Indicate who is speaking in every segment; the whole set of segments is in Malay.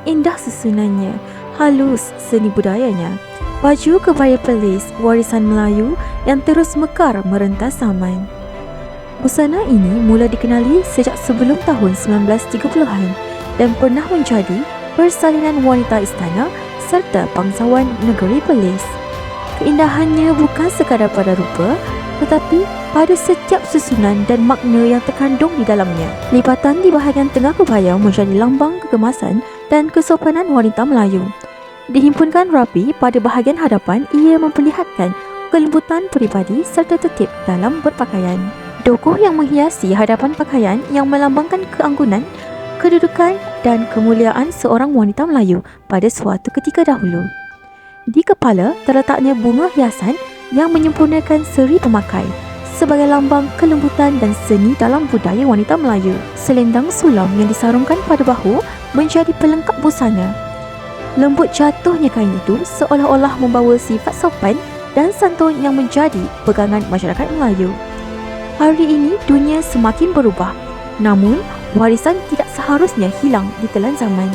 Speaker 1: indah susunannya, halus seni budayanya. Baju kebaya pelis warisan Melayu yang terus mekar merentas zaman. Busana ini mula dikenali sejak sebelum tahun 1930-an dan pernah menjadi persalinan wanita istana serta bangsawan negeri Perlis. Keindahannya bukan sekadar pada rupa, tetapi pada setiap susunan dan makna yang terkandung di dalamnya. Lipatan di bahagian tengah kebaya menjadi lambang kegemasan dan kesopanan wanita Melayu. Dihimpunkan rapi pada bahagian hadapan, ia memperlihatkan kelembutan peribadi serta tertib dalam berpakaian. Dokoh yang menghiasi hadapan pakaian yang melambangkan keanggunan, kedudukan dan kemuliaan seorang wanita Melayu pada suatu ketika dahulu. Di kepala terletaknya bunga hiasan yang menyempurnakan seri pemakai sebagai lambang kelembutan dan seni dalam budaya wanita Melayu. Selendang sulam yang disarungkan pada bahu menjadi pelengkap busana. Lembut jatuhnya kain itu seolah-olah membawa sifat sopan dan santun yang menjadi pegangan masyarakat Melayu. Hari ini dunia semakin berubah, namun warisan tidak seharusnya hilang di telan zaman.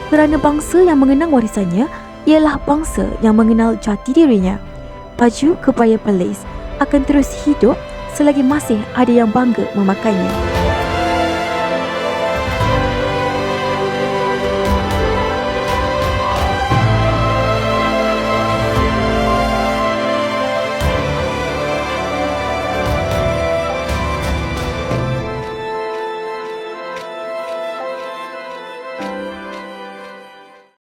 Speaker 1: Kerana bangsa yang mengenang warisannya ialah bangsa yang mengenal jati dirinya. Baju kebaya Perlis akan terus hidup selagi masih ada yang bangga memakainya.